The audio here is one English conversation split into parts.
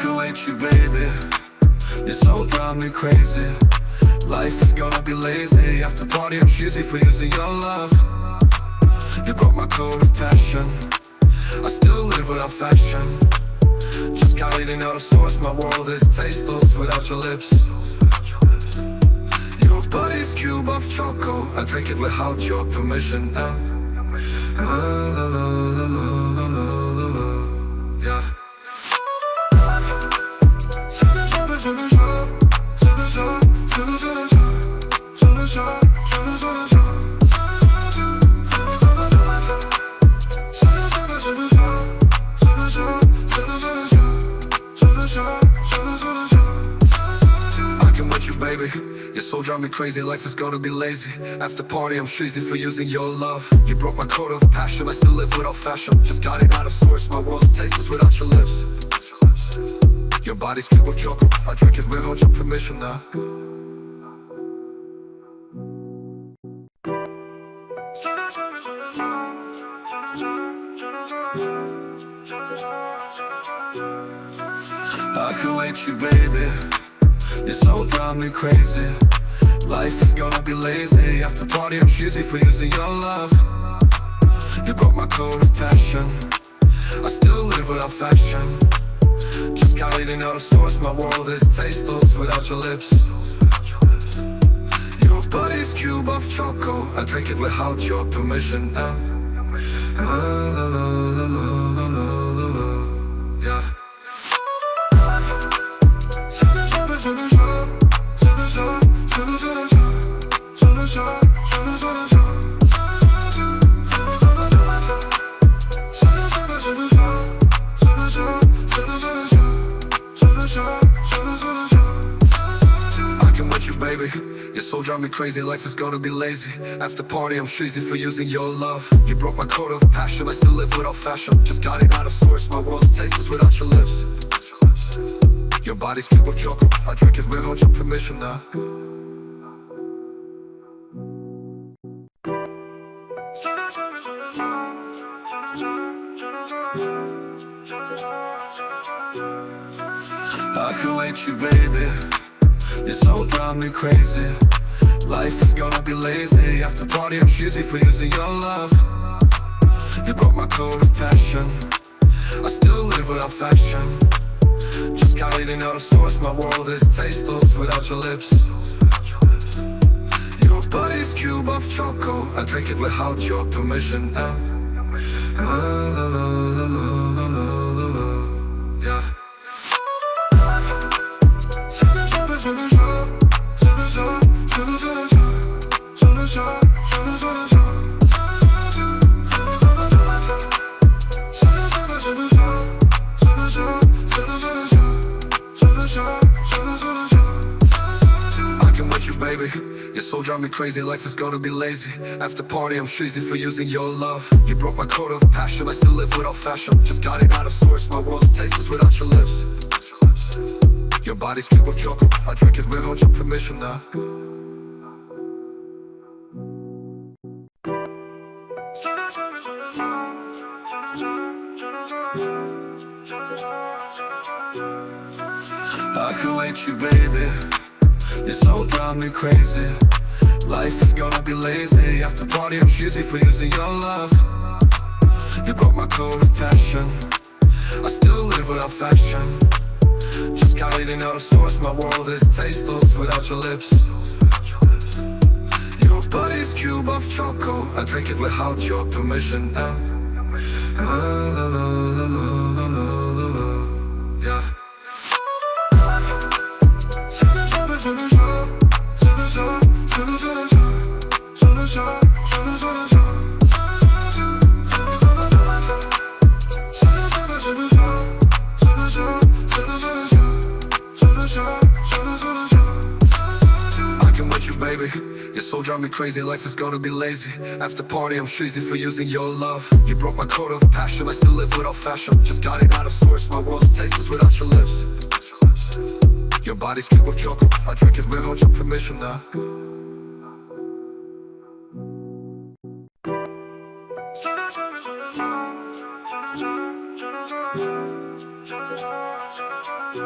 could wait you, baby. Your soul drive me crazy. Life is gonna be lazy. After party I'm cheesy for using your love. You broke my code of passion. I still live without fashion. Just guiding out of source. My world is tasteless without your lips. Your body's cube of choco. I drink it without your permission now. Yeah. I can with you, baby. Your soul drive me crazy, life is gonna be lazy. After party I'm cheesy for using your love. You broke my code of passion, I still live without fashion. Just got it out of source, my world's tasteless without your lips. Your body's cube of chocolate, I drink it without your permission now. I could wait you, baby. Your soul drive me crazy. Life is gonna be lazy. After party I'm cheesy for using your love. You broke my code of passion. I still live without fashion. Just guiding out of source. My world is tasteless without your lips. Your body's cube of choco. I drink it without your permission now. Yeah. I can with you, baby. Your soul drive me crazy, life is gonna be lazy. After party I'm cheesy for using your love. You broke my code of passion, I still live without fashion. Just got it out of source, my world's tasteless without your lips. Your body's cube of chocolate, I drink it without your permission now. I could wait you, baby. Your soul drive me crazy. Life is gonna be lazy. After party I'm cheesy for using your love. You broke my code of passion. I still live without fashion. Just guiding out of source. My world is tasteless without your lips. Your body's cube of choco. I drink it without your permission now. Yeah. I can with you, baby. Your soul drive me crazy, life is gonna be lazy. After party I'm cheesy for using your love. You broke my code of passion, I still live without fashion. Just got it out of source, my world's tasteless without your lips. Your body's cube of chocolate, I drink it without your permission now. I could wait you, baby. Your soul drive me crazy. Life is gonna be lazy. After party I'm cheesy for using your love. You broke my code of passion. I still live without fashion. Just guiding out of source. My world is tasteless without your lips. Your body's cube of choco. I drink it without your permission now. Yeah. I can with you, baby. Your soul drive me crazy, life is gonna be lazy. After party I'm cheesy for using your love. You broke my code of passion, I still live without fashion. Just got it out of source, my world's tasteless without your lips. Your body's cube of chocolate, I drink it without your permission now. I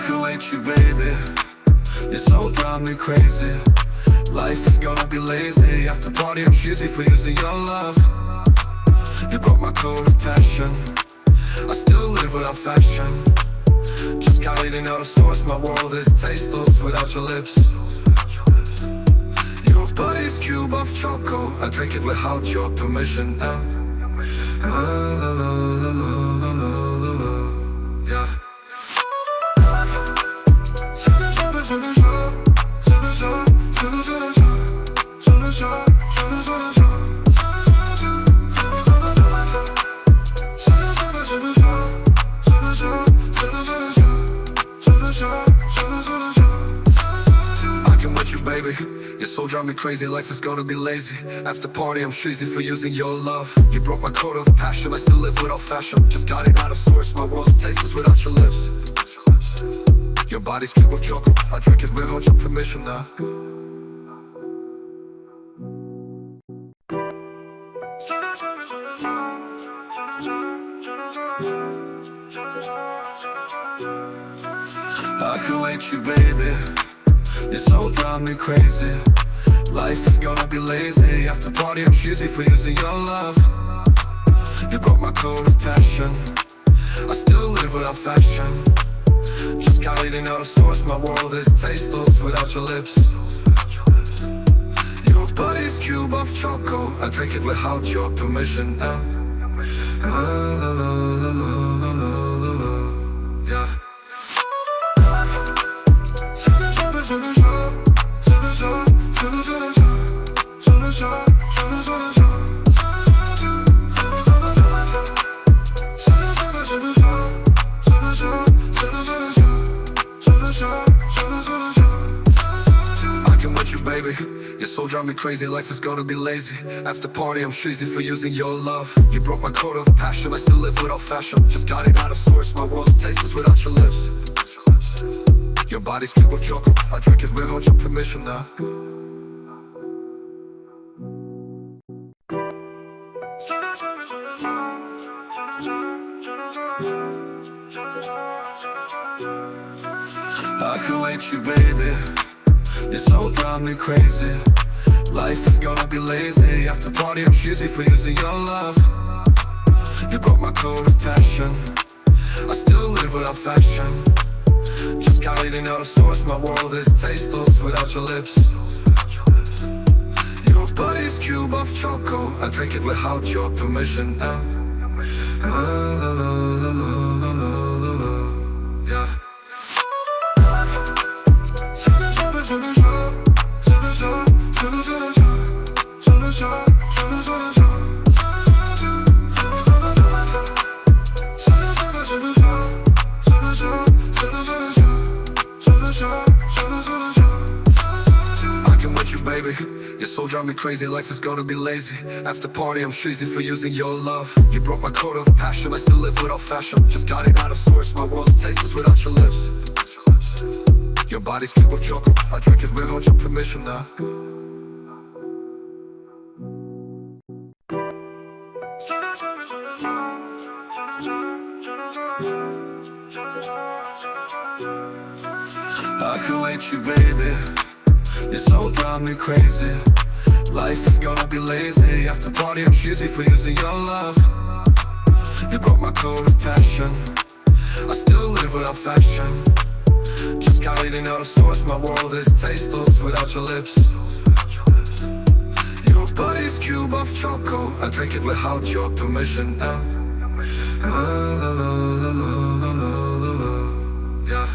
could wait you, baby. You're so drive me crazy. Life is gonna be lazy. After party I'm cheesy for using your love. You broke my code of passion. I still live without fashion. Just guiding out of source. My world is tasteless without your lips. Your body's cube of choco. I drink it without your permission now. Yeah. I can with you, baby. Your soul drive me crazy, life is gonna be lazy. After party I'm cheesy for using your love. You broke my code of passion, I still live without fashion. Just got it out of source, my world's tasteless without your lips. Your body's cube of chocolate, I drink it without your permission now. I could wait you, baby. Your soul drive me crazy. Life is gonna be lazy. After party I'm cheesy for using your love. You broke my code of passion. I still live without fashion. Just guiding out of source. My world is tasteless without your lips. Your body's cube of choco. I drink it without your permission now. Yeah. I can with you, baby. Your soul drive me crazy, life is gonna be lazy. After party I'm cheesy for using your love. You broke my code of passion, I still live without fashion. Just got it out of source, my world's tasteless without your lips. Your body's cube of chocolate, I drink it without your permission now. I could wait you, baby. Your soul drive me crazy. Life is gonna be lazy. After party I'm cheesy for using your love. You broke my code of passion. I still live without fashion. Just guiding out of source. My world is tasteless without your lips. Your body's cube of choco. I drink it without your permission now. Yeah. I can with you, baby. Your soul drive me crazy, life is gonna be lazy. After party I'm cheesy for using your love. You broke my code of passion, I still live without fashion. Just got it out of source, my world's tasteless without your lips. Your body's cube of chocolate, I drink it without your permission now. I could wait you, baby. Your soul drive me crazy. Life is gonna be lazy. After party I'm cheesy for using your love. You broke my code of passion. I still live without fashion. Just guiding out of source. My world is tasteless without your lips. Your body's cube of choco. I drink it without your permission now. Yeah.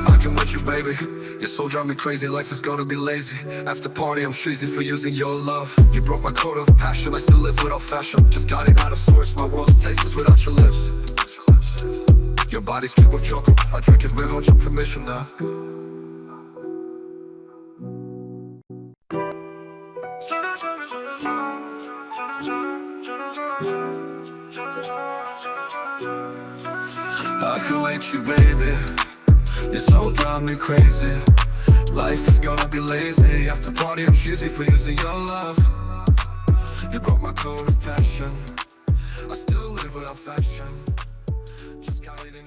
I can with you, baby. Your soul drive me crazy, life is gonna be lazy. After party I'm cheesy for using your love. You broke my code of passion, I still live without fashion. Just got it out of source, my world's tasteless without your lips. Your body's cube of chocolate, I drink it without your permission now. could wait you, baby. You're so drive me crazy. Life is gonna be lazy. After party I'm cheesy for using your love. You broke my code of passion. I still live without fashion. Just got it in